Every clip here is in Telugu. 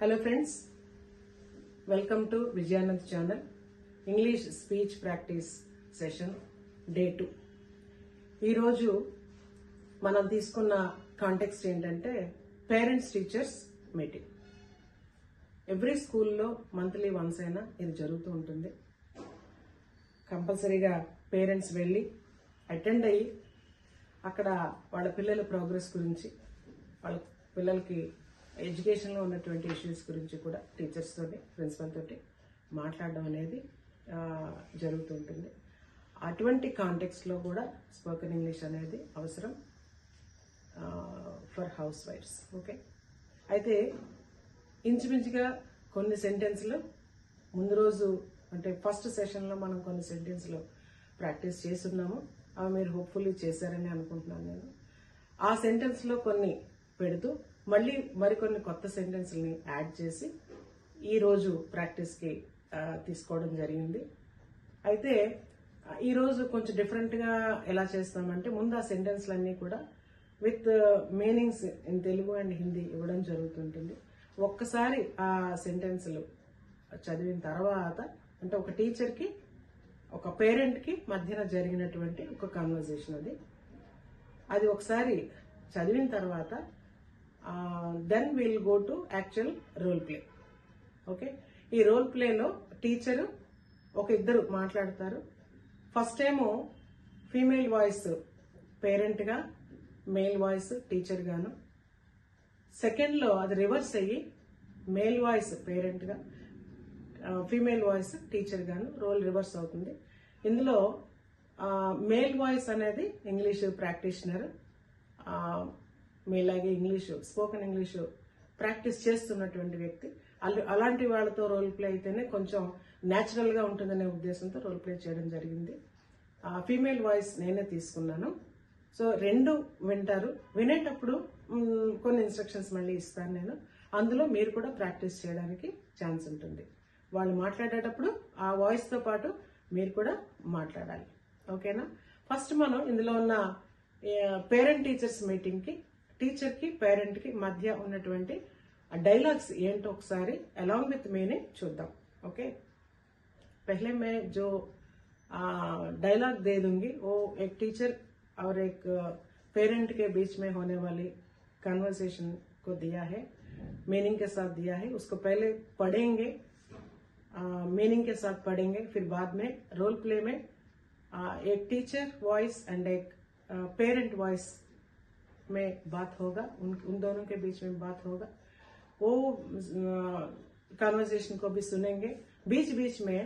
Hello friends, welcome to Vijayanand channel, English speech practice session day 2. ఈ రోజు మనం తీసుకున్న కాంటెక్స్ట్ ఏంటంటే పేరెంట్స్ టీచర్స్ మీటింగ్. ఎవ్రీ స్కూల్లో మంత్లీ వన్స్ అయినా ఇది జరుగుతూ ఉంటుంది. కంపల్సరీగా పేరెంట్స్ వెళ్ళి అటెండ్ అయ్యి అక్కడ వాళ్ళ పిల్లల ప్రోగ్రెస్ గురించి, వాళ్ళ పిల్లలకి ఎడ్యుకేషన్లో ఉన్నటువంటి ఇష్యూస్ గురించి కూడా టీచర్స్ తోటి, ప్రిన్సిపల్ తోటి మాట్లాడడం అనేది జరుగుతుంటుంది. అటువంటి కాంటెక్స్ట్లో కూడా స్పోకెన్ ఇంగ్లీష్ అనేది అవసరం ఫర్ హౌస్ వైఫ్స్. ఓకే, అయితే ఇంచుమించుగా కొన్ని సెంటెన్స్లు ముందు రోజు అంటే ఫస్ట్ సెషన్లో మనం కొన్ని సెంటెన్స్లు ప్రాక్టీస్ చేస్తున్నాము. అవి మీరు హోప్ఫుల్లీ చేశారని అనుకుంటున్నాను నేను. ఆ సెంటెన్స్లో కొన్ని పెడుతూ మళ్ళీ మరికొన్ని కొత్త సెంటెన్స్ని యాడ్ చేసి ఈరోజు ప్రాక్టీస్కి తీసుకోవడం జరిగింది. అయితే ఈరోజు కొంచెం డిఫరెంట్గా ఎలా చేస్తామంటే ముందు ఆ సెంటెన్స్లన్నీ కూడా with meanings in Telugu and Hindi ఇవ్వడం జరుగుతుంటుంది. ఒక్కసారి ఆ సెంటెన్స్లు చదివిన తర్వాత అంటే ఒక టీచర్కి ఒక పేరెంట్కి మధ్యన జరిగినటువంటి ఒక కన్వర్జేషన్ అది ఒకసారి చదివిన తర్వాత then will go to actual role play. Okay, ఈ రోల్ ప్లేలో టీచరు ఒక ఇద్దరు మాట్లాడతారు. ఫస్ట్ ఏమో ఫీమేల్ వాయిస్ పేరెంట్గా, మేల్ వాయిస్ టీచర్ గాను. సెకండ్లో అది రివర్స్ అయ్యి మేల్ వాయిస్ పేరెంట్గా, ఫీమేల్ వాయిస్ టీచర్ గాను రోల్ రివర్స్ అవుతుంది. ఇందులో మేల్ వాయిస్ అనేది ఇంగ్లీష్ ప్రాక్టీషనర్, మీలాగే ఇంగ్లీషు స్పోకెన్ ఇంగ్లీషు ప్రాక్టీస్ చేస్తున్నటువంటి వ్యక్తి. అలాంటి వాళ్ళతో రోల్ ప్లే అయితేనే కొంచెం న్యాచురల్గా ఉంటుందనే ఉద్దేశంతో రోల్ ప్లే చేయడం జరిగింది. ఫీమేల్ వాయిస్ నేనే తీసుకున్నాను. సో రెండు వింటారు. వినేటప్పుడు కొన్ని ఇన్స్ట్రక్షన్స్ మళ్ళీ ఇస్తాను నేను. అందులో మీరు కూడా ప్రాక్టీస్ చేయడానికి ఛాన్స్ ఉంటుంది. వాళ్ళు మాట్లాడేటప్పుడు ఆ వాయిస్తో పాటు మీరు కూడా మాట్లాడాలి. ఓకేనా? ఫస్ట్ మనం ఇందులో ఉన్న పేరెంట్ టీచర్స్ మీటింగ్కి, టీచర్కి పేరెంట్కి మధ్య ఉన్నటువంటి డైలాగ్స్ ఏంటో ఒకసారి అలాంగ్ విత్ మీనింగ్ చూద్దాం. ఓకే, पहले मैं जो डायलॉग दे दूंगी वो एक टीचर और एक पेरेंट के बीच में होने वाली कन्वर्सेशन को दिया है, मीनिंग के साथ दिया है. उसको पहले पढ़ेंगे, मीनिंग के साथ पढ़ेंगे, फिर बाद में रोल प्ले में एक टीचर वॉइस एंड एक पेरेंट वॉइस में बात होगा, उन दोनों के बीच में बात होगा. वो कन्वर्सेशन को भी सुनेंगे. बीच बीच में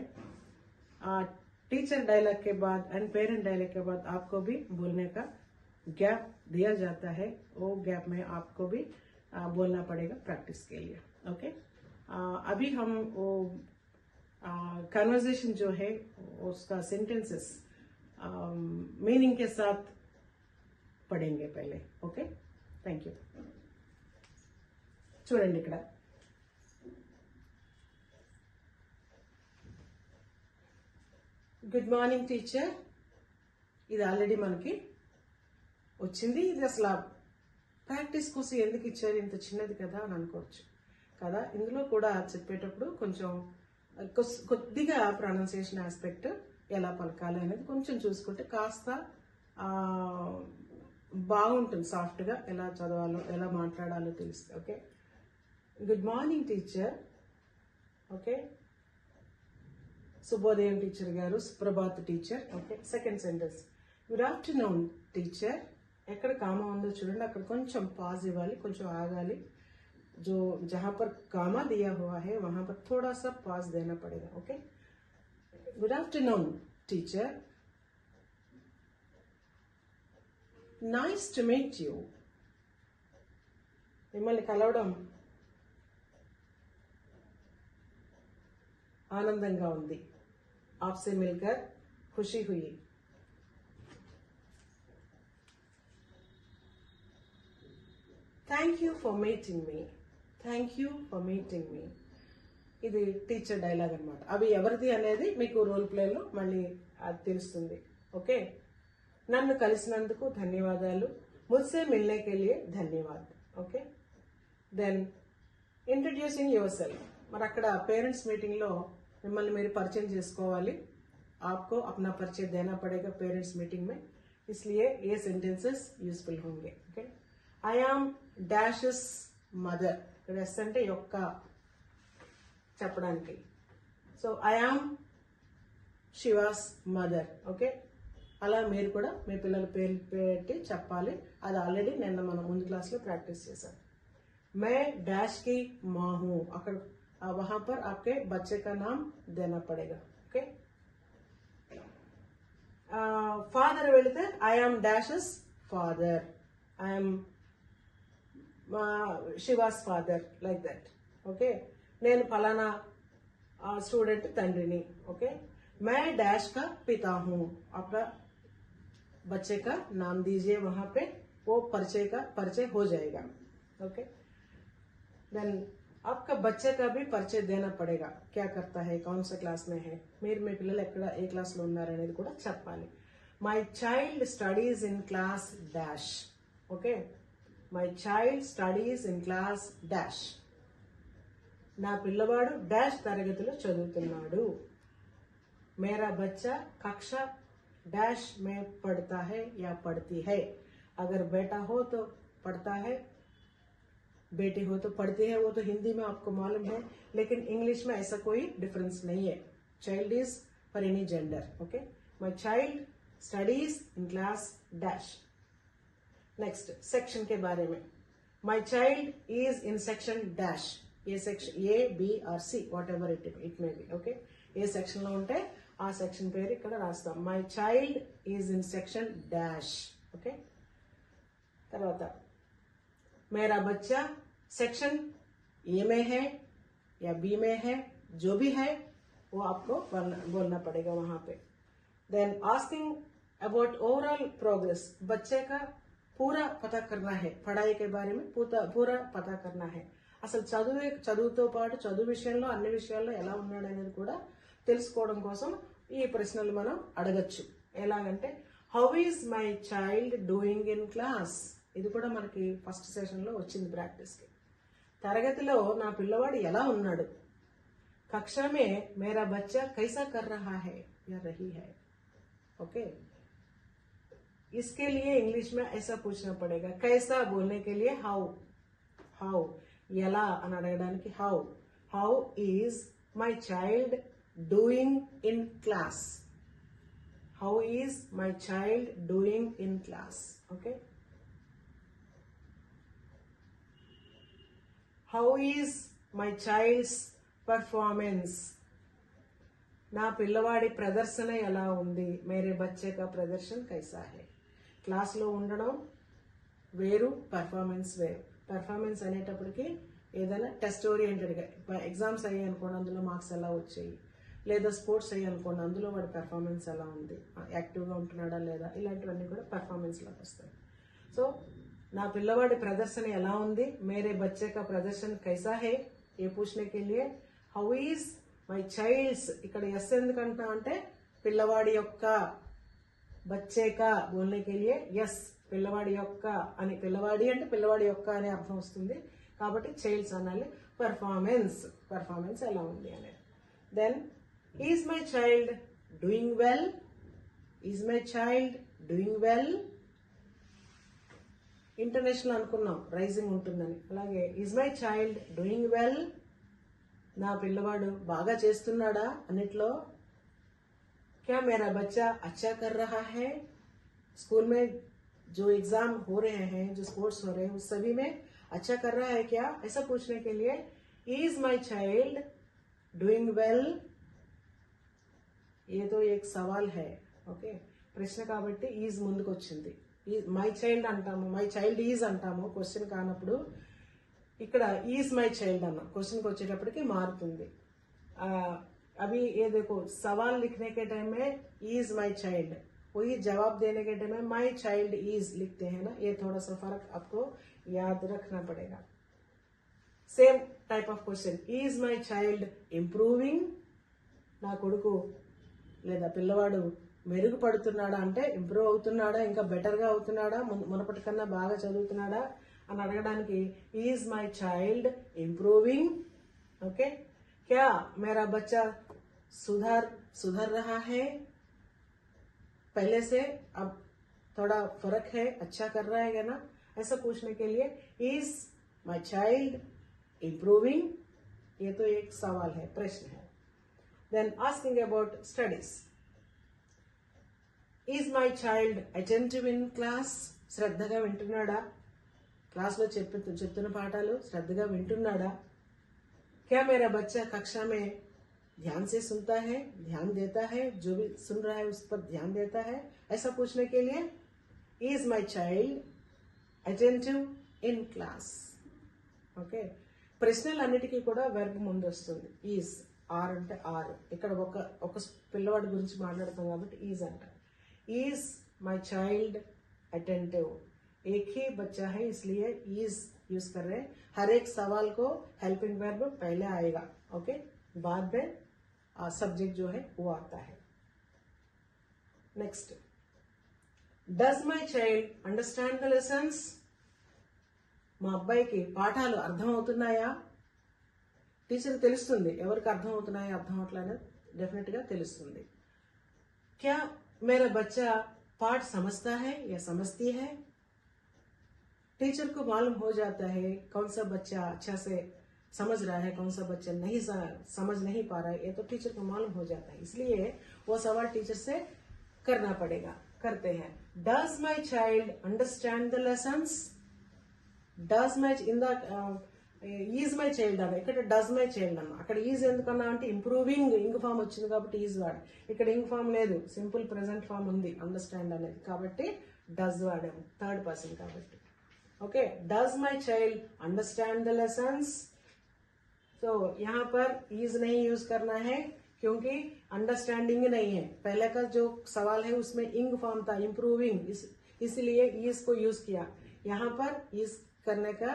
टीचर डायलॉग के बाद एंड पेरेंट डायलॉग के बाद आपको भी बोलने का गैप दिया जाता है. वो गैप में आपको भी बोलना पड़ेगा प्रैक्टिस के लिए. ओके, अभी हम वो कन्वर्सेशन जो है उसका सेंटेंसेस मीनिंग के साथ पढ़ेंगे पहले. Okay, thank you. చూడండి ఇక్కడ గుడ్ మార్నింగ్ టీచర్. ఇది ఆల్రెడీ మనకి వచ్చింది. ఇది అసలు ప్రాక్టీస్ కోసం ఎందుకు ఇచ్చారు, ఇంత చిన్నది కదా అని అనుకోవచ్చు కదా. ఇందులో కూడా చెప్పేటప్పుడు కొంచెం కొద్దిగా ప్రొనౌన్సియేషన్ ఆస్పెక్ట్ ఎలా పలకాలి అనేది కొంచెం చూసుకుంటే కాస్త బాగుంటుంది. సాఫ్ట్గా ఎలా చదవాలో ఎలా మాట్లాడాలో తెలుస్తుంది. Okay, good morning teacher. Okay, శుభోదయం టీచర్ గారు, Suprabhat teacher. Okay, second sentence good afternoon teacher. ఎక్కడ కామా ఉందో చూడండి, అక్కడ కొంచెం పాజ్ ఇవ్వాలి, కొంచెం ఆగాలి. जो जहां पर कामा दिया हुआ है वहां पर थोड़ा सा पॉज देना पड़ेगा. Okay, good afternoon teacher. Nice to meet you. మిమ్మల్ని కలవడం ఆనందంగా ఉంది. आपसे मिलकर खुशी हुई. Thank you for meeting me. Thank you for meeting me. ఇది టీచర్ డైలాగ్ అనమాట. అవి ఎవరిది అనేది మీకు రోల్ ప్లేలో మళ్ళీ అది తెలుస్తుంది. ఓకే, నన్ను కలిసినందుకు ధన్యవాదాలు. ముజ్సే మిల్నే కే లియే ధన్యవాద్. Okay, then introducing yourself. మరి అక్కడ పేరెంట్స్ మీటింగ్ లో మిమ్మల్ని మీరు పరిచయం చేసుకోవాలి. आपको अपना परिचय देना पड़ेगा पेरेंट्स मीटिंग में, इसलिए ये सेंटेंसेस यूजफुल होंगे. Okay, I am dashes mother. ఇక్కడ ఎస్ అంటే యొక్క చెప్పడానికి. So I am Shiva's mother. Okay, అలా మీరు కూడా మీ పిల్లల పేరు పెట్టి చెప్పాలి. అది ఆల్రెడీ నిన్న మనం ముందు క్లాస్లో ప్రాక్టీస్ చేశాం. मैं डैश की माँ हूँ, अगर वहां पर आपके बच्चे का नाम देना पड़ेगा. ओके, फादर వెళితే I am dashes father, I am Shiva's father, like that. Okay, నేను ఫలానా స్టూడెంట్ తండ్రిని. ఓకే, मैं डैश का पिता हूँ, आपका बच्चे का नाम दीजिए, वहां पे वो परिचय हो जाएगा. ओके, देन आपका बच्चे का भी परिचय देना पड़ेगा. क्या करता है, कौन सा क्लास में है, మీరు మీ పిల్లలు ఎక్కడ ఏ క్లాస్ లో ఉన్నారనేది కూడా చెప్పాలి. My child studies in class dash. Okay, my child studies in class dash. నా పిల్లవాడు డాష్ తరగతిలో చదువుతున్నాడు. मेरा बच्चा कक्षा डैश में पढ़ता है या पढ़ती है. अगर बेटा हो तो पढ़ता है, बेटी हो तो पढ़ती है. वो तो हिंदी में आपको मालूम है, लेकिन इंग्लिश में ऐसा कोई डिफरेंस नहीं है. Child is for any gender. Okay, my child studies in class dash. Next section के बारे में. My child is in section dash. ये सेक्शन ए बी और C whatever it may be. Okay, ఏ సెక్షన్ లో ఉంటే ఆ సెక్షన్ పేరు ఇక్కడ రాస్తాం. My child is in section dash. Okay, తర్వాత मेरा बच्चा सेक्शन ए में है या बी में है, जो भी है वो आपको बोलना पड़ेगा वहां पे. Then asking about overall progress. बच्चे का पूरा पता करना है, पढ़ाई के बारे में पूरा पता करना है. అసలు చదువుతో పాటు చదువు విషయంలో అన్ని విషయాల్లో ఎలా ఉన్నాడు అనేది కూడా తెలుసుకోవడం కోసం ఈ ప్రశ్నలు మనం అడగచ్చు. ఎలాగంటే how is my child doing in class. ఇది కూడా మనకి ఫస్ట్ సెషన్లో వచ్చింది ప్రాక్టీస్కి. తరగతిలో నా పిల్లవాడు ఎలా ఉన్నాడు. కక్షా మే మేరా బచ్చా కైసా కర్ రహా హై యా రహీ హై. ओके, इसके लिए इंग्लिश में ऐसा पूछना पड़ेगा. कैसा बोलने के लिए हाउ ఎలా అని అడగడానికి how is my child doing in class. How is my child doing in class. Okay, how is my child's performance. నా పిల్లవాడి ప్రదర్శన ఎలా ఉంది. మేరే బచ్చే కా ప్రదర్శన కైసా హై. క్లాస్లో ఉండడం వేరు, పర్ఫార్మెన్స్ వేరు. పర్ఫార్మెన్స్ అనేటప్పటికి ఏదైనా టెస్ట్ ఓరియంటెడ్గా ఎగ్జామ్స్ అయ్యాయి అనుకోండి, అందులో మార్క్స్ ఎలా వచ్చాయి, లేదా స్పోర్ట్స్ అయ్యాయి అనుకోండి, అందులో వాడి పర్ఫార్మెన్స్ ఎలా ఉంది, యాక్టివ్గా ఉంటున్నాడా లేదా, ఇలాంటివన్నీ కూడా పర్ఫార్మెన్స్లోకి వస్తాయి. సో నా పిల్లవాడి ప్రదర్శన ఎలా ఉంది. మేరే బచ్చే కా ప్రదర్శన కైసా హై ఏ పూछने के लिए హౌ ఈజ్ మై చైల్డ్స్. ఇక్కడ ఎస్ ఎందుకంటా అంటే పిల్లవాడి యొక్క, బచ్చే కా బోల్నే కే లియే ఎస్, పిల్లవాడి యొక్క అని, పిల్లవాడి అంటే పిల్లవాడి యొక్క అనే అర్థం వస్తుంది కాబట్టి చైల్డ్స్ అనాలి. పర్ఫార్మెన్స్ ఎలా ఉంది అనేది. Then is my child doing well. Is my child doing well. International అనుకున్నాం రైజింగ్ ఉంటుందని, అలాగే is my child doing well. నా పిల్లవాడు బాగా చేస్తున్నాడా అన్నిట్లో. क्या मेरा बच्चा अच्छा कर रहा है. स्कूल में जो एग्जाम हो रहे हैं, जो स्पोर्ट्स हो रहे हैं, उस सभी में अच्छा कर रहा है क्या, ऐसा पूछने के लिए is my child doing well. ये तो एक सवाल है. ఓకే, ప్రశ్న కాబట్టి ఈజ్ ముందుకు వచ్చింది. మై చైల్డ్ అంటాము, మై చైల్డ్ ఈజ్ అంటాము క్వశ్చన్ కానప్పుడు. ఇక్కడ ఈజ్ మై చైల్డ్ అన్న క్వశ్చన్కి వచ్చేటప్పటికి మారుతుంది. अभी ये देखो, सवाल लिखने के टाइम में ఈజ్ మై చైల్డ్, वही जवाब देने के टाइम में माई चाइल्ड इज लिखते हैं ना. ये थोड़ा सा फर्क आपको याद रखना पड़ेगा. Same type of question. Is my child improving. నా కొడుకు లేదా పిల్లవాడు మెరుగుపడుతున్నాడా అంటే ఇంప్రూవ్ అవుతున్నాడా, ఇంకా బెటర్గా అవుతున్నాడా, మునపటి కన్నా బాగా చదువుతున్నాడా అని అడగడానికి is my child improving. Okay, क्या मेरा बच्चा सुधर रहा है, पहले से अब थोड़ा फर्क है, अच्छा कर रहा है ना, ऐसा पूछने के लिए इज माई चाइल्ड इंप्रूविंग, ये तो एक सवाल है, प्रश्न है. Then asking about studies, is my child attentive in class, శ్రద్ధగా వింటున్నాడా, క్లాస్లో చెప్తున్న పాఠాలు శ్రద్ధగా వింటున్నాడా. क्या मेरा बच्चा कक्षा में ध्यान से सुनता है, ध्यान देता है, जो भी सुन रहा है उस पर ध्यान देता है, ऐसा पूछने के लिए is my child attentive in class. Okay, ప్రశ్నలన్నిటికీ కూడా వెర్బ్ ముందు వస్తుంది. ఈజ్, ఆర్ అంటే ఆర్, ఇక్కడ ఒక పిల్లవాడి గురించి మాట్లాడతాం కాబట్టి ఈజ్ అంట. ఈజ్ మై చైల్డ్ अटेंटिव, एक ही बच्चा है इसलिए इज यूज कर रहे हैं. हर एक सवाल को हेल्पिंग वर्ब पहले आएगा. ओके, बाद में सब्जेक्ट जो है वो आता है. Next, does my child understand the lessons, మా అబ్బాయికి పాఠాలు అర్థమవుతున్నాయా. టీచర్ తెలుస్తుంది ఎవరికి అర్థమవుతున్నాయా అర్థం అవట్లేదు, డెఫినెట్ గా తెలుస్తుంది. क्या मेरा बच्चा पाठ समझता है या समझती है, टीचर को मालूम हो जाता है कौन सा बच्चा अच्छा से समझ रहा है, कौन सा बच्चा नहीं समझ नहीं पा रहा है, ये तो टीचर को मालूम हो जाता है, इसलिए वो सवाल टीचर से करना पड़ेगा. करते हैं. Does my child understand the lessons, does my in the is my child అన్న, ఇక్కడ డజ్ మై చైల్డ్ అన్న. అక్కడ ఈజ్ ఎందుకన్నా అంటే ఇంప్రూవింగ్ ఇంగ్ ఫామ్ వచ్చింది కాబట్టి ఈజ్ వాడు, ఇక్కడ ఇంగ్ ఫామ్ లేదు, సింపుల్ ప్రెసెంట్ ఫామ్ ఉంది అండర్స్టాండ్ అనేది, కాబట్టి డజ్ వాడాము, థర్డ్ పర్సన్ కాబట్టి. Okay, does my child understand the lessons, तो यहाँ पर इज नहीं यूज करना है क्योंकि अंडरस्टैंडिंग नहीं है. पहले का जो सवाल है उसमें इंग फॉर्म था इंप्रूविंग, इसलिए इज को यूज किया. यहाँ पर इज करने का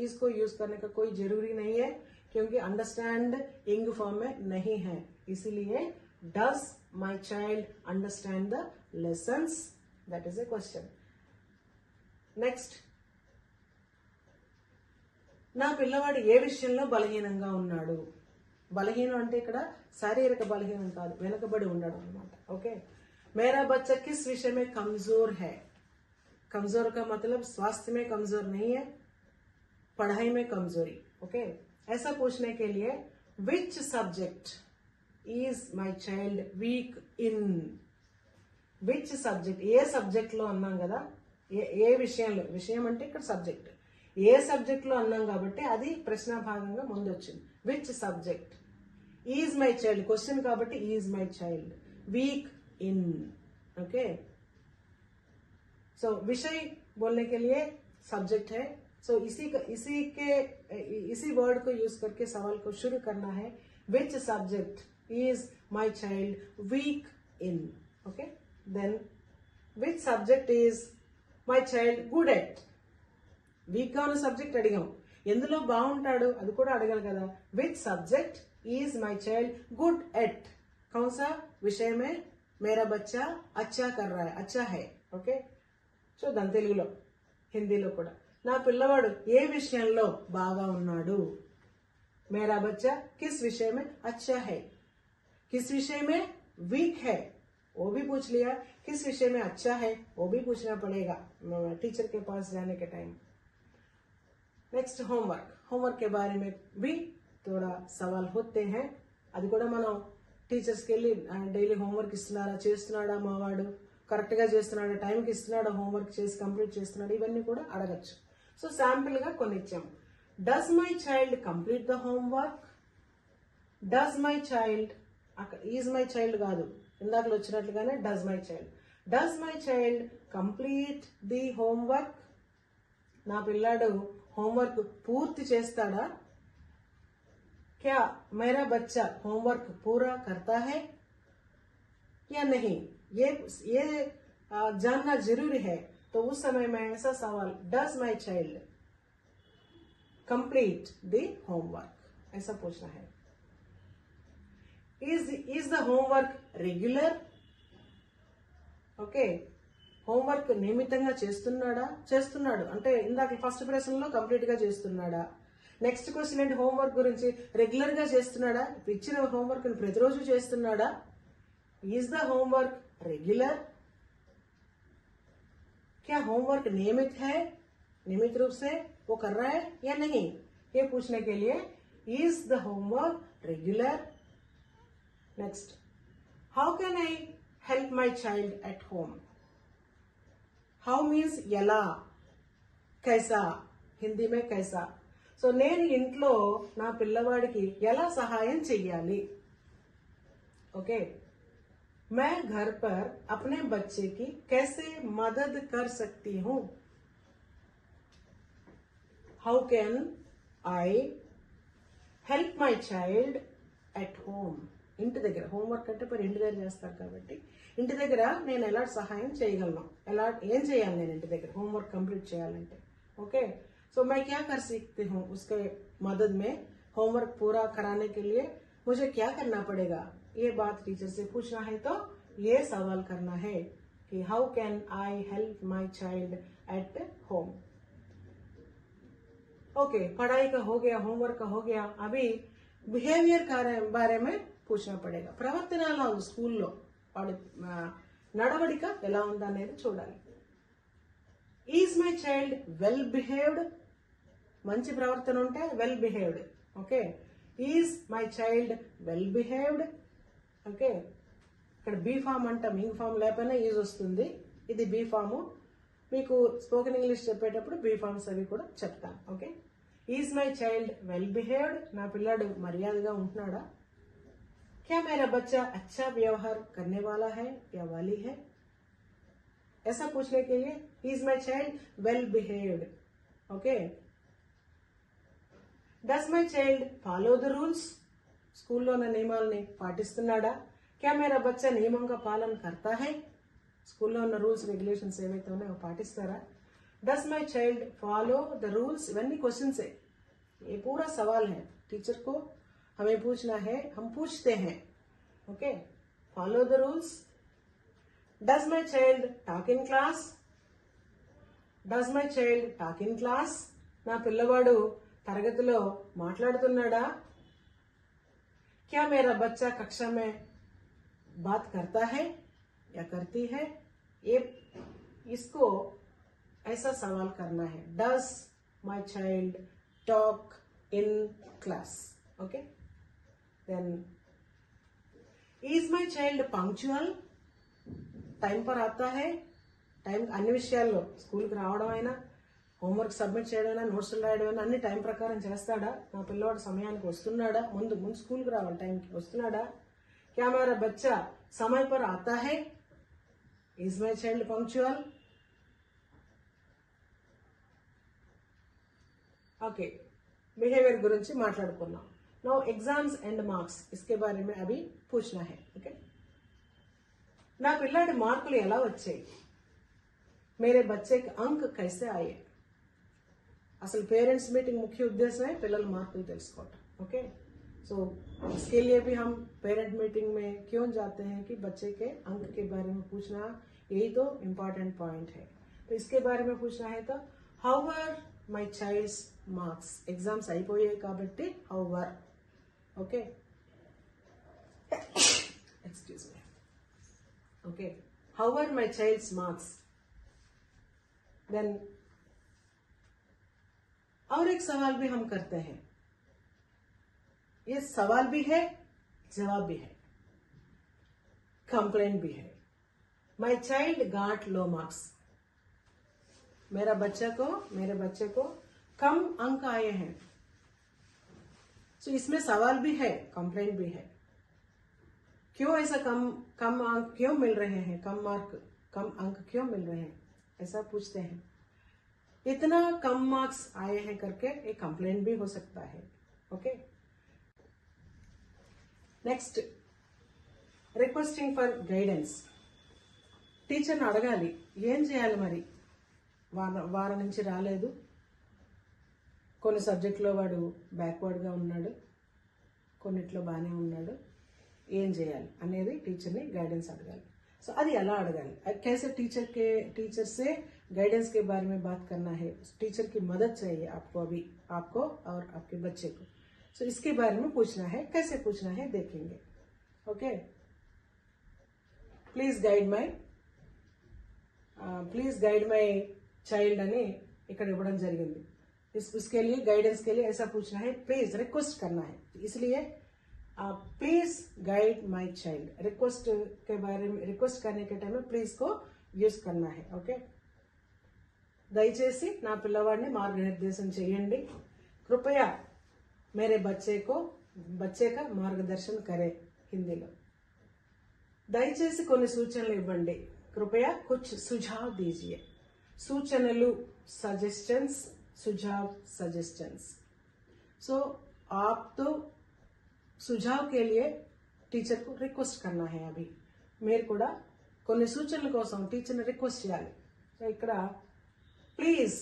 इज को यूज करने का कोई जरूरी नहीं है क्योंकि अंडरस्टैंड इंग फॉर्म में नहीं है, इसलिए does my child understand the lessons, that is a question. Next, నా పిల్లవాడు ఏ విషయంలో బలహీనంగా ఉన్నాడు. బలహీనం అంటే ఇక్కడ శారీరక బలహీనం కాదు, వెనుకబడి ఉండడం అనమాట. ఓకే, మేరా బच्चा किस विषय में कमजोर है, कमजोर का मतलब स्वास्थ्य में कमजोर नहीं है, पढ़ाई में कमजोरी. ओके, ऐसा पूछने के लिए विच subject is my child weak in, which subject, A subject లో అన్నాం కదా, ఏ విషయంలో, విషయం అంటే ఇక్కడ సబ్జెక్ట్, ఏ సబ్జెక్ట్ లో అన్నాం కాబట్టి అది ప్రశ్న భాగంగా ముందు వచ్చింది. Which subject, is my child question కాబట్టి is my child, weak in. Okay, so विषय बोलने के लिए सब्जेक्ट है. सो इसी वर्ड को यूज करके सवाल को शुरू करना है. Which subject is my child weak in. Okay, then which subject is my child good at. Weak గా ఉన్న సబ్జెక్ట్ అడిగాం, ఎందులో బాగుంటాడు అది కూడా అడగాలి కదా. Which subject is my child good at, कौन सा विषय में मेरा बच्चा अच्छा कर रहा है, अच्छा है. ఓకే, చూద్దాం తెలుగులో హిందీలో కూడా. నా పిల్లవాడు ఏ విషయంలో బాగా ఉన్నాడు. मेरा बच्चा किस विषय में अच्छा है, किस विषय में वीक है वो भी पूछ लिया, किस विषय में अच्छा है वो भी पूछना पड़ेगा टीचर के पास जाने के टाइम. नेक्स्ट, होमवर्क के बारे में भी थोड़ा सवाल होते हैं. అది కూడా మనం టీచర్స్కి వెళ్ళి డైలీ హోంవర్క్ ఇస్తున్నారా, చేస్తున్నాడా మా వాడు, కరెక్ట్ గా చేస్తున్నాడా, టైంకి ఇస్తున్నాడా, హోంవర్క్ చేసి కంప్లీట్ చేస్తున్నాడు, ఇవన్నీ కూడా అడగచ్చు. సో శాంపిల్ గా కొన్ని ఇచ్చాము. Does my child complete the homework, does my child, is my child కాదు, ఇందాకలు వచ్చినట్లుగానే does my child. Does my child complete the homework, నా పిల్లాడు హోంవర్క్ పూర్తి చేస్తాడా. क्या मेरा बच्चा होमवर्क पूरा करता है या नहीं, ये जानना जरूरी है. तो उस समय में ऐसा सवाल, does my child complete the homework, ऐसा पूछना है. Is the homework regular. Okay, homework నియమితంగా చేస్తున్నాడు అంటే ఇందాక ఫస్ట్ ప్రశ్నలో కంప్లీట్ గా చేస్తున్నాడా? నెక్స్ట్ క్వశ్చన్ ఏంటి, హోంవర్క్ గురించి రెగ్యులర్ గా చేస్తున్నాడా? ఇచ్చిన హోంవర్క్ ప్రతిరోజు చేస్తున్నాడా? Is the homework regular? क्या होमवर्क नियमित है, नियमित रूप से वो कर रहा है या नहीं, ये पूछने के लिए is the homework regular. Next, how can I help my child at home? How means ఎలా, कैसा, హిందీ में कैसा. సో నేను ఇంట్లో నా పిల్లవాడికి ఎలా సహాయం చెయ్యాలి? ఓకే, मैं घर पर अपने बच्चे की कैसे मदद कर सकती हूँ? How can I help my child at home? ఇంటి దగ్గర హోంవర్క్ అంటే మరి ఇంటి దగ్గర చేస్తారు కాబట్టి ఇంటి దగ్గర నేను ఎలా సహాయం చేయగలను, ఏం చేయాలి నేను ఇంటి దగ్గర హోంవర్క్ కంప్లీట్ చేయాలంటే? ఓకే, సో मैं क्या कर सकती हूँ उसके मदद में, होमवर्क पूरा कराने के लिए मुझे क्या करना पड़ेगा? ये बात टीचर से पूछना है तो ये सवाल करना है कि how can I help my child at home. Okay, पढ़ाई का हो गया, होमवर्क का हो गया. अभी बिहेवियर का बारे में पूछना पड़ेगा. ప్రవర్తన ఎలా ఉంది స్కూల్లో, వాడి నడవడిక ఎలా ఉందనేది చూడాలి. Is my child well behaved? మంచి ప్రవర్తన ఉంటే well behaved. Okay, is my child well behaved? Okay, ఇక్కడ బీ ఫామ్ అంటాం, ఇంగ్ ఫామ్ లేకపోయినా ఈజ్ వస్తుంది. ఇది బీ ఫాము. మీకు స్పోకెన్ ఇంగ్లీష్ చెప్పేటప్పుడు బీ ఫామ్స్ అవి కూడా చెప్తాను. Okay, is my child well behaved? నా పిల్లాడు మర్యాదగా ఉంటున్నాడా? क्या मेरा बच्चा अच्छा व्यवहार करने वाला है या वाली है? ऐसा पूछने के लिए is my child well behaved? Okay, does my child follow the rules? స్కూల్లో ఉన్న నియమాలని పాటిస్తున్నాడా? क्या मेरा बच्चा నియమం का पालन करता है? స్కూల్లో ఉన్న రూల్స్ రెగ్యులేషన్స్ ఏవైతే ఉన్నాయో పాటిస్తారా? does my child follow the rules? ఇవన్నీ క్వశ్చన్స్ है, ये पूरा सवाल है. टीचर को हमें पूछना है, हम पूछते हैं. Okay, follow the rules. Does my child talk in class? Does my child talk in class? నా పిల్లవాడు తరగతిలో మాట్లాడుతున్నాడా? क्या मेरा बच्चा कक्षा में बात करता है या करती है? ये इसको ऐसा सवाल करना है. Does my child talk in class? Okay, then is my child punctual? Time పర్ आता है? టైం అన్ని విషయాల్లో స్కూల్కి రావడం అయినా, హోంవర్క్ సబ్మిట్ చేయడం అయినా, నోట్స్లు రాయడం అయినా అన్ని టైం ప్రకారం చేస్తాడా? నా పిల్లవాడు సమయానికి వస్తున్నాడా? ముందు స్కూల్కి రావాలి, టైంకి వస్తున్నాడా? क्या मेरा बच्चा समय पर आता है? Is my child punctual? Okay, behaviour గురించి మాట్లాడుకున్నాం. नो एग्जाम्स एंड मार्क्स, इसके बारे में अभी पूछना है. ओके, ना पिल्लाడి మార్కులు ఎలా వచ్చాయి? मेरे बच्चे के अंक कैसे आए? असल पेरेंट्स मीटिंग मुख्य उद्देश्य है पिల్లల మార్కులు తెలుసుకోవడం. ओके, सो इसके लिए भी हम पेरेंट मीटिंग में क्यों जाते हैं कि बच्चे के अंक के बारे में पूछना, यही तो इम्पोर्टेंट पॉइंट है. तो इसके बारे में पूछना है तो how were my child's marks? Exams అయిపోయాయి కాబట్టి how were. Okay, excuse me. Okay, how were my child's marks? Then और एक सवाल भी हम करते हैं, ये सवाल भी है, जवाब भी है, कंप्लेंट भी है. My child got low marks? मेरे बच्चे को कम अंक आए हैं. सो इसमें सवाल भी है, कंप्लेंट भी है. क्यों ऐसा कम अंक क्यों मिल रहे हैं, कम अंक क्यों मिल रहे हैं, ऐसा पूछते हैं. इतना कम मार्क्स आए हैं करके एक कंप्लेंट भी हो सकता है. Okay, next, requesting for guidance. టీచర్ని అడగాలి, ఏం చేయాలి మరి, వారం నుంచి రాలేదు, కొన్ని సబ్జెక్టులో వాడు బ్యాక్వర్డ్గా ఉన్నాడు, కొన్నిట్లో బాగానే ఉన్నాడు, ఏం చేయాలి అనేది టీచర్ని గైడెన్స్ అడగాలి. सो అది ఎలా అడగాలి, कैसे टीचर से गाइडेंस के बारे में बात करना है, टीचर की मदद चाहिए आपको, अभी आपको और आपके बच्चे को. सो इसके बारे में पूछना है, कैसे पूछना है देखेंगे. ओके, प्लीज गाइड मై చైల్డ్ అని ఇక్కడ ఇవ్వడం జరిగింది. इसके लिए गाइडेंस के लिए ऐसा पूछना है, प्लीज रिक्वेस्ट करना है. इसलिए please guide my child, request के बारे में, रिक्वेस्ट करने के टाइम में प्लीज को यूज करना है. ओके, దయచేసి నా పిల్లవాడిని మార్గనిర్దేశం చేయండి. కృపయా मेरे बच्चे का మార్గదర్శన करे హిందీలో. దయచేసి కొన్ని సూచనలు ఇవ్వండి. కృపయా కుచ్ సుझाव दीजिए. सूचनలు, सजेशंस, सुझाव, सजेशंस. सो आप तो सुझाव के लिए टीचर को रिक्वेस्ट करना है. अभी మీరు కూడా కొన్ని సూచనల కోసం టీచర్ని రిక్వెస్ట్ చేయాలి. సో ఇక్కడ please,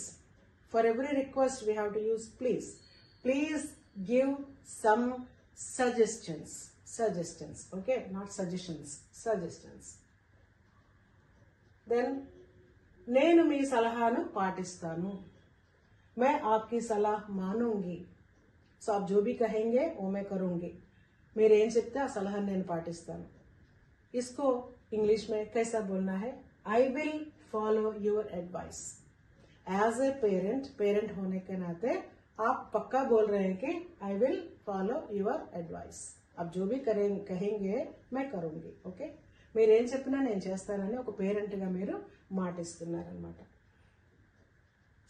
for every request we have to use please. Please give some suggestions. Okay, not suggestions, suggestions. Then నేను మీ సలహాను పాటిస్తాను. मैं आपकी सलाह मानूंगी. సో आप जो भी कहेंगे वो मैं करूंगी. మీరు ఏం చెప్తే ఆ సలహాను నేను పాటిస్తాను. इसको इंग्लिश में कैसा बोलना है, I will follow your advice. As a parent होने के नाते आप पक्का बोल रहे हैं कि I will follow your advice. आप जो भी कहेंगे मैं करूंगी. ఓకే, మీరు ఏం చెప్పినా నేను చేస్తానని ఒక పేరెంట్గా మీరు మాటిస్తున్నారనమాట.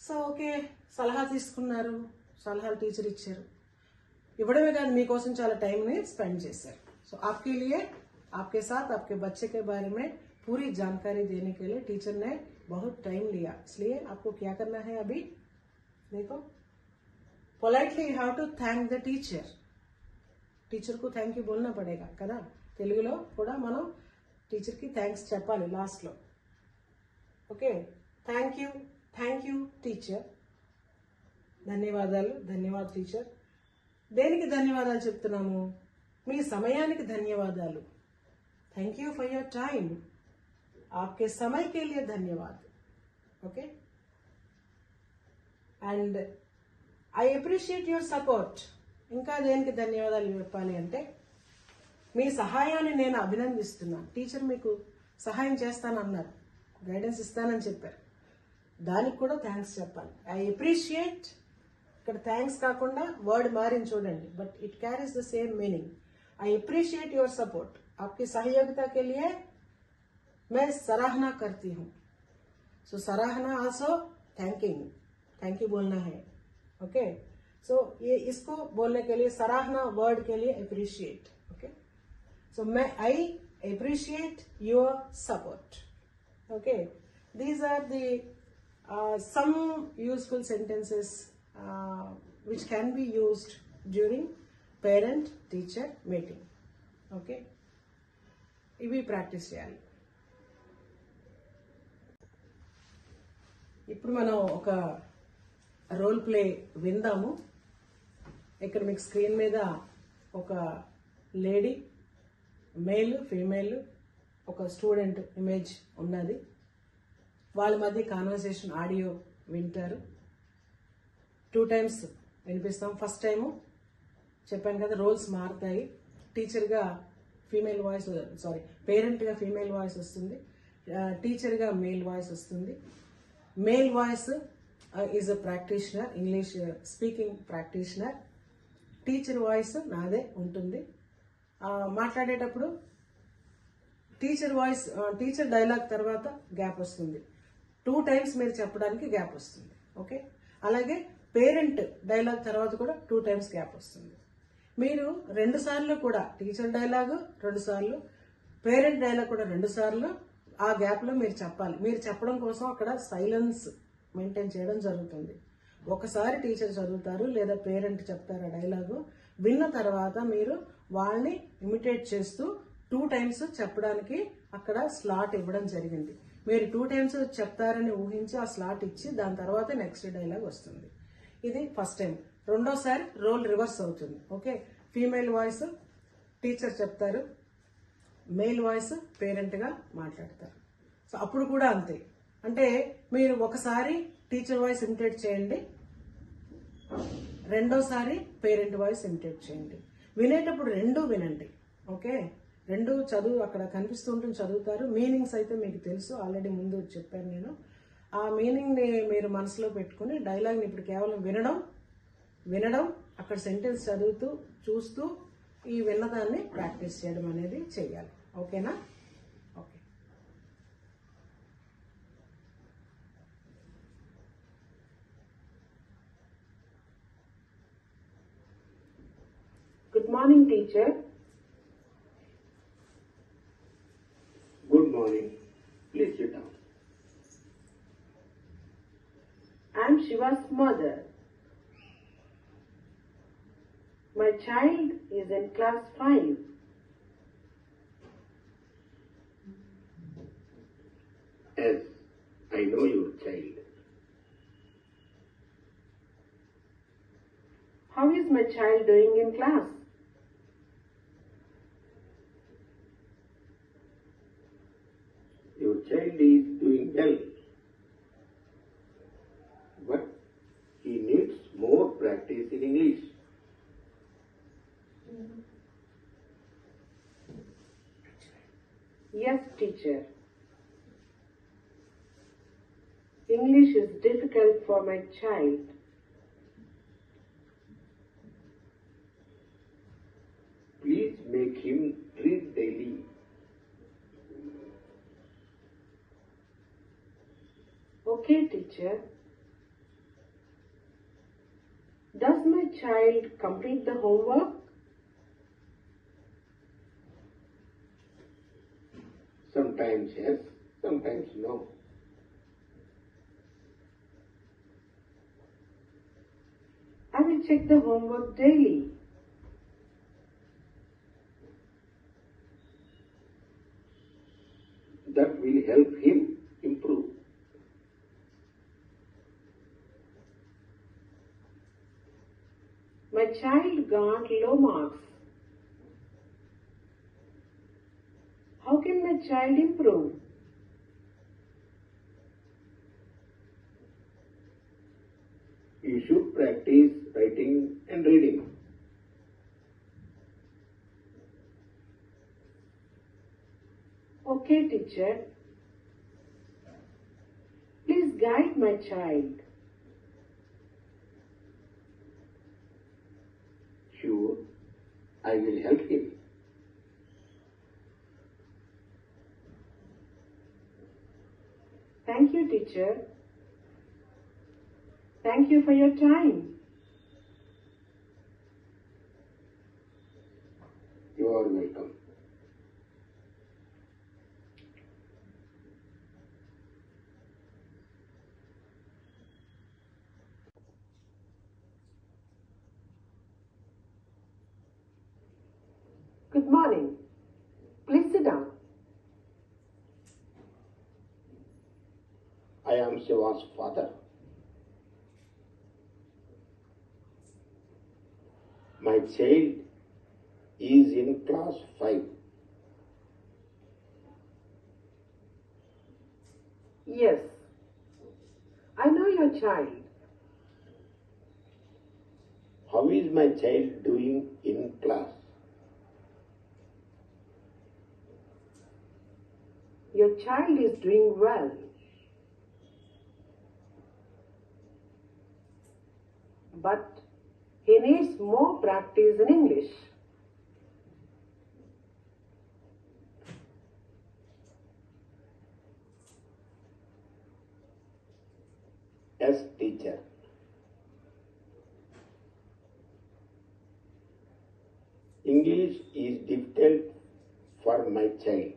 సో ఓకే, సలహా తీసుకున్నారు, సలహాలు టీచర్ ఇచ్చారు. ఇవ్వడమే కాదు, మీకోసం చాలా టైంని స్పెండ్ చేశారు. సో आपके लिए, आपके साथ आपके बच्चे के बारे में पूरी जानकारी देने के लिए टीचर ने बहुत टाइम लिया. इसलिए आपको क्या करना है, अभी देखो, politely you have to thank the teacher. Teacher కు థ్యాంక్ యూ బోల్నా పడేగా కదా. తెలుగులో కూడా మనం టీచర్ కి థ్యాంక్స్ చెప్పాలి లాస్ట్ లో. Okay, thank you teacher. ధన్యవాదాలు, ధన్యవాదాలు టీచర్. దేనికి ధన్యవాదాలు చెప్తున్నాము, మీ సమయానికి ధన్యవాదాలు. Thank you for your time, आपके समय के लिए धन्यवाद. Okay, and I appreciate your support. ఇంకా దేనికి ధన్యవాదాలు చెప్పాలి అంటే, మీ సహాయాన్ని నేను అభినందిస్తున్నాను. టీచర్ మీకు సహాయం చేస్తానన్నారు, గైడెన్స్ ఇస్తానని చెప్పారు, దానికి కూడా థ్యాంక్స్ చెప్పాలి. ఐ అప్రిషియేట్, ఇక్కడ థ్యాంక్స్ కాకుండా వర్డ్ మారిని చూడండి, but it carries the same meaning. I appreciate your support, आपकी सहयोगिता के लिए मैं सराहना करती हूँ. सो सराहना आल्सो थैंकिंग, थैंक यू बोलना है. ओके, सो ये इसको बोलने के लिए सराहना वर्ड के लिए अप्रिशिएट. ओके, सो मैं I appreciate your support. Okay, these are the some useful sentences which can be used during parent teacher meeting. Okay, ఇవి ప్రాక్టీస్ చేయాలి. ఇప్పుడు మనం ఒక రోల్ ప్లే విందాము. ఇక్కడ మీకు స్క్రీన్ మీద ఒక లేడీ, మేల్, ఫీమేల్, ఒక స్టూడెంట్ ఇమేజ్ ఉన్నది. వాళ్ళ మధ్య కాన్వర్సేషన్ ఆడియో వింటారు. 2 times వినిపిస్తాం. ఫస్ట్ టైము చెప్పాను కదా, రోల్స్ మారుతాయి. టీచర్గా ఫీమేల్ వాయిస్, పేరెంట్గా ఫీమేల్ వాయిస్ వస్తుంది, టీచర్గా మేల్ వాయిస్ వస్తుంది. Male voice is a practitioner, English speaking practitioner. Teacher voice నాదే ఉంటుంది. మాట్లాడేటప్పుడు టీచర్ డైలాగ్ తర్వాత గ్యాప్ వస్తుంది. 2 times మీరు చెప్పడానికి గ్యాప్ వస్తుంది. ఓకే, అలాగే పేరెంట్ డైలాగ్ తర్వాత కూడా 2 times గ్యాప్ వస్తుంది. మీరు 2 సార్లు కూడా టీచర్ డైలాగ్ 2 సార్లు, పేరెంట్ డైలాగ్ కూడా 2 సార్లు ఆ గ్యాప్లో మీరు చెప్పాలి. మీరు చెప్పడం కోసం అక్కడ సైలెన్స్ మెయింటైన్ చేయడం జరుగుతుంది. ఒకసారి టీచర్ చదువుతారు లేదా పేరెంట్ చెప్తారు ఆ డైలాగు, విన్న తర్వాత మీరు వాళ్ళని ఇమిటేట్ చేస్తూ 2 times చెప్పడానికి అక్కడ స్లాట్ ఇవ్వడం జరిగింది. మీరు 2 times చెప్తారని ఊహించి ఆ స్లాట్ ఇచ్చి దాని తర్వాత నెక్స్ట్ డైలాగ్ వస్తుంది. ఇది ఫస్ట్ టైం. రెండోసారి రోల్ రివర్స్ అవుతుంది. ఓకే, ఫీమేల్ వాయిస్ టీచర్ చెప్తారు, మేల్ వాయిస్ పేరెంట్గా మాట్లాడతారు. సో అప్పుడు కూడా అంతే. అంటే మీరు ఒకసారి టీచర్ వాయిస్ ఇమిటేట్ చేయండి, రెండోసారి పేరెంట్ వాయిస్ ఇమిటేట్ చేయండి. వినేటప్పుడు రెండూ వినండి. ఓకే, రెండు చదువు అక్కడ కనిపిస్తూ ఉంటుంది, చదువుతారు. మీనింగ్స్ అయితే మీకు తెలుసు, ఆల్రెడీ ముందు చెప్పాను నేను. ఆ మీనింగ్ని మీరు మనసులో పెట్టుకుని డైలాగ్ని ఇప్పుడు కేవలం వినడం అక్కడ సెంటెన్స్ చదువుతూ చూస్తూ ఈ విన్నదాన్ని ప్రాక్టీస్ చేయడం అనేది చేయాలి. ఓకేనా? Okay. Good morning teacher. Good morning. Please sit down. I am Shiva's mother. My child is in class 5. As I know your child. How is my child doing in class? Your child is doing well. But he needs more practice in English. Yes, teacher. English is difficult for my child. Please make him read daily. Okay, teacher. Does my child complete the homework? Sometimes yes, sometimes no. I will check the homework daily. That will help him improve. My child got low marks. How can my child improve? You should practice writing and reading. Okay, teacher. Please guide my child. Sure, I will help him. Thank you, teacher. Thank you for your time. You are welcome. Good morning. Please sit down. I am Shiva's father. My child is in class 5. Yes, I know your child. How is my child doing in class? Your child is doing well. But he needs more practice in English. As teacher. English is difficult for my child.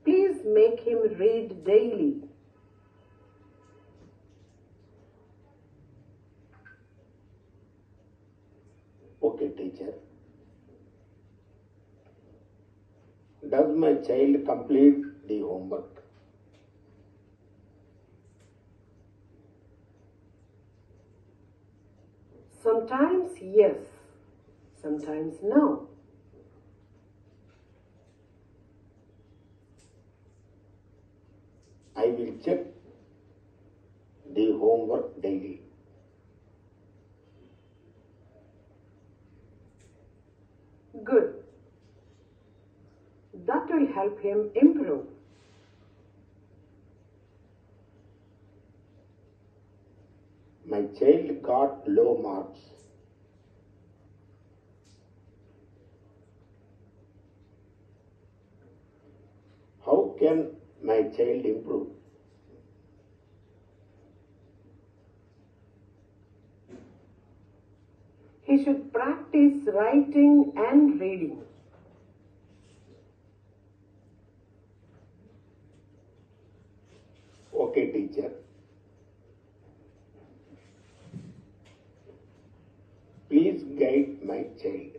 Please make him read daily. Okay, teacher. Does my child complete the homework? Sometimes yes, sometimes no. I will check the homework daily. Good. That will help him improve. My child got low marks. How can my child improve? He should practice writing and reading. Okay, teacher. Please guide my child.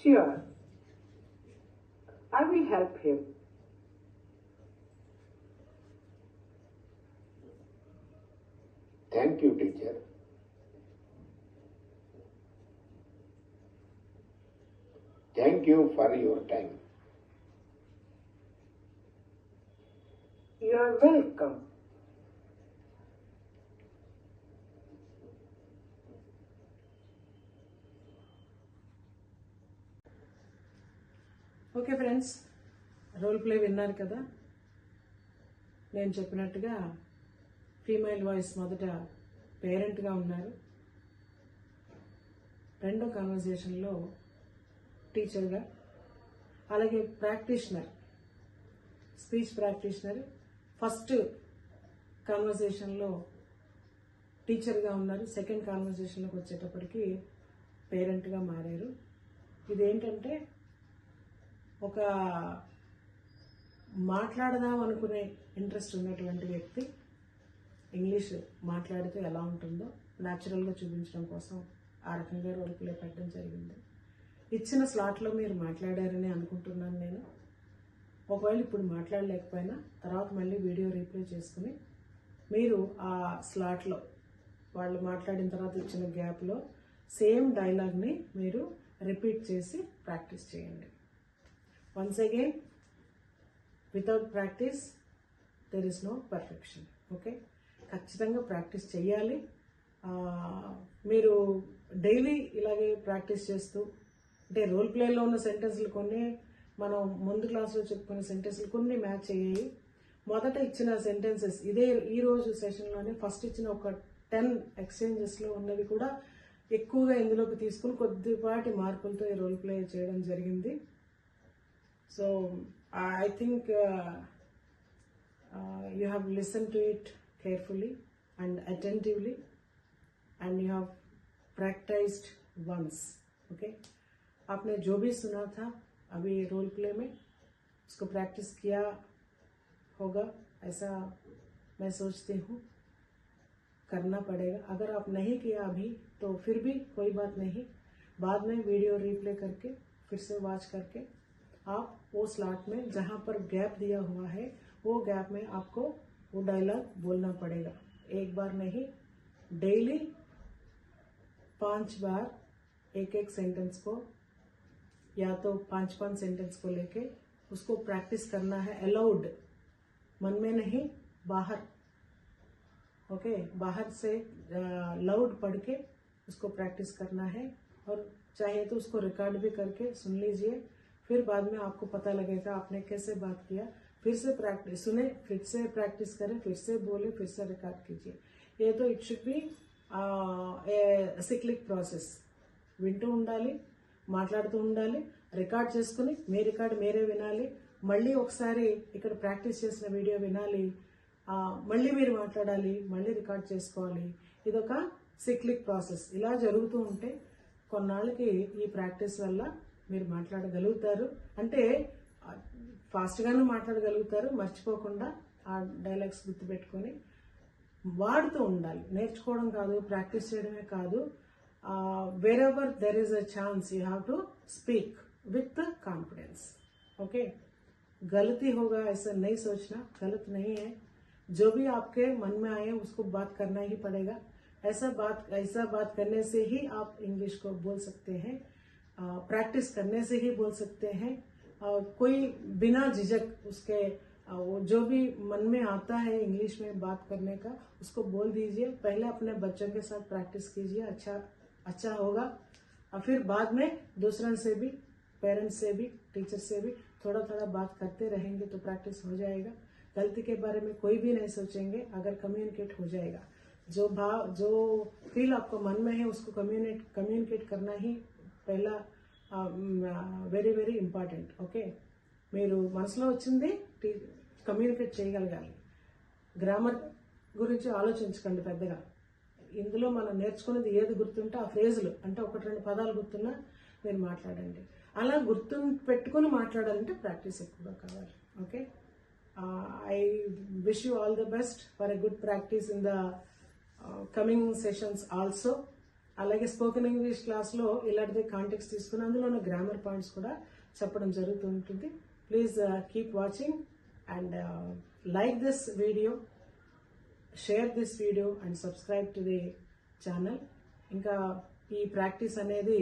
Sure. I will help him. Thank you, teacher. Thank you for your time. You are welcome. Okay friends, role play విన్నారు కదా. నేను చెప్పినట్టుగా ఫీమేల్ వాయిస్ మొదట పేరెంట్గా ఉన్నారు, రెండో కాన్వర్జేషన్లో టీచర్గా, అలాగే ప్రాక్టీషనర్, స్పీచ్ ప్రాక్టీషనర్ ఫస్ట్ కాన్వర్జేషన్లో టీచర్గా ఉన్నారు, సెకండ్ కాన్వర్జేషన్లోకి వచ్చేటప్పటికి పేరెంట్గా మారారు. ఇదేంటంటే ఒక మాట్లాడదాం అనుకునే ఇంట్రెస్ట్ ఉన్నటువంటి వ్యక్తి ఇంగ్లీష్ మాట్లాడితే ఎలా ఉంటుందో న్యాచురల్గా చూపించడం కోసం ఆ రకంగా రోల్ ప్లే పెట్టడం జరిగింది. ఇచ్చిన స్లాట్లో మీరు మాట్లాడారని అనుకుంటున్నాను నేను. ఒకవేళ ఇప్పుడు మాట్లాడలేకపోయినా తర్వాత మళ్ళీ వీడియో రీప్లే చేసుకుని మీరు ఆ స్లాట్లో వాళ్ళు మాట్లాడిన తర్వాత ఇచ్చిన గ్యాప్లో సేమ్ డైలాగ్ని మీరు రిపీట్ చేసి ప్రాక్టీస్ చేయండి. Once again, without practice, there is no perfection. Okay? ఖచ్చితంగా ప్రాక్టీస్ చేయాలి. మీరు డైలీ ఇలాగే ప్రాక్టీస్ చేస్తూ, అంటే రోల్ ప్లేలో ఉన్న సెంటెన్స్లు కొన్ని, మనం ముందు క్లాస్లో చెప్పుకునే సెంటెన్స్లు కొన్ని మ్యాచ్ అయ్యాయి. మొదట ఇచ్చిన సెంటెన్సెస్ ఇదే ఈరోజు సెషన్లోనే ఫస్ట్ ఇచ్చిన ఒక 10 ఎక్స్చేంజెస్లో ఉన్నవి కూడా ఎక్కువగా ఇందులోకి తీసుకుని కొద్దిపాటి మార్పులతో ఈ రోల్ ప్లే చేయడం జరిగింది. So I think you have listened to it carefully and attentively, and you have practiced once. Okay, आपने जो भी सुना था अभी रोल प्ले में उसको प्रैक्टिस किया होगा, ऐसा मैं सोचती हूँ. करना पड़ेगा. अगर आप नहीं किया अभी तो फिर भी कोई बात नहीं, बाद में वीडियो रीप्ले करके फिर से वॉच करके आप वो स्लॉट में जहाँ पर गैप दिया हुआ है वो गैप में आपको वो डायलॉग बोलना पड़ेगा. एक बार नहीं, डेली 5 बार एक सेंटेंस को या तो 5 सेंटेंस को लेके उसको प्रैक्टिस करना है. अलाउड, मन में नहीं, बाहर. ओके, बाहर से लाउड पढ़ के उसको प्रैक्टिस करना है, और चाहे तो उसको रिकॉर्ड भी करके सुन लीजिए. फिर बाद में आपको पता लगेगा आपने कैसे बात किया. फिर से प्रैक्टिस सुने, फिर से प्रैक्टिस करें, फिर से बोले, फिर से रिकॉर्ड कीजिए. ये तो इट शुड बी సిక్లిక్ ప్రాసెస్. వింటూ ఉండాలి, మాట్లాడుతూ ఉండాలి, రికార్డ్ చేసుకుని మీ రికార్డ్ మీరే వినాలి, మళ్ళీ ఒకసారి ఇక్కడ ప్రాక్టీస్ చేసిన వీడియో వినాలి, మళ్ళీ మీరు మాట్లాడాలి, మళ్ళీ రికార్డ్ చేసుకోవాలి. ఇదొక సిక్లిక్ ప్రాసెస్. ఇలా జరుగుతూ ఉంటే కొన్నాళ్ళకి ఈ ప్రాక్టీస్ వల్ల మీరు మాట్లాడగలుగుతారు. అంటే ఫాస్ట్గానే మాట్లాడగలుగుతారు, మర్చిపోకుండా ఆ డైలాగ్స్ గుర్తుపెట్టుకొని వాడుతూ ఉండాలి. నేర్చుకోవడం కాదు, ప్రాక్టీస్ చేయడమే కాదు. wherever there is a chance you have to speak with confidence. Okay, गलती होगा ऐसा नहीं सोचना, गलत नहीं है. जो भी आपके मन में आए उसको बात करना ही पड़ेगा। ऐसा बात करने से ही आप इंग्लिश को बोल सकते हैं, प्रैक्टिस करने से ही बोल सकते हैं। कोई बिना झिझक उसके वो जो भी मन में आता है इंग्लिश में बात करने का उसको बोल दीजिए। पहले अपने बच्चों के साथ प्रैक्टिस कीजिए, अच्छा होगा। और फिर बाद में दूसरों से भी, पेरेंट्स से भी, टीचर से भी थोड़ा थोड़ा बात करते रहेंगे तो प्रैक्टिस हो जाएगा। गलती के बारे में कोई भी नहीं सोचेंगे अगर कम्युनिकेट हो जाएगा। जो फील आपको मन में है उसको कम्युनिकेट करना ही पहला వెరీ వెరీ ఇంపార్టెంట్। ఓకే, మీరు మనసులో వచ్చింది కమ్యూనికేట్ చేయగలగాలి। గ్రామర్ గురించి ఆలోచించకండి పెద్దగా। ఇందులో మనం నేర్చుకున్నది ఏది గుర్తుంటే ఆ ఫ్రేజులు అంటే ఒకటి రెండు పదాలు గుర్తున్నా మీరు మాట్లాడండి। అలా గుర్తు పెట్టుకుని మాట్లాడాలంటే ప్రాక్టీస్ ఎక్కువగా కావాలి। Okay, I wish you all the best for a good practice in the coming sessions also. అలాగే స్పోకెన్ ఇంగ్లీష్ క్లాస్లో ఇలాంటిది కాంటెక్స్ట్ తీసుకుని అందులో ఉన్న గ్రామర్ పాయింట్స్ కూడా చెప్పడం జరుగుతుంటుంది। Please keep watching and like this video, share this video and subscribe to the channel. ఇంకా ఈ ప్రాక్టీస్ అనేది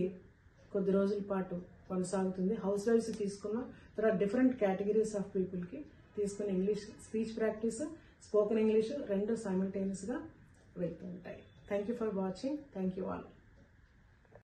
కొద్ది రోజుల పాటు కొనసాగుతుంది। హౌస్ వైఫ్స్ తీసుకున్న తర్వాత డిఫరెంట్ కేటగిరీస్ ఆఫ్ పీపుల్కి తీసుకుని English speech practice, spoken English రెండు సైమల్టేనియస్గా వెళ్తూ ఉంటాయి। Thank you for watching. Thank you all.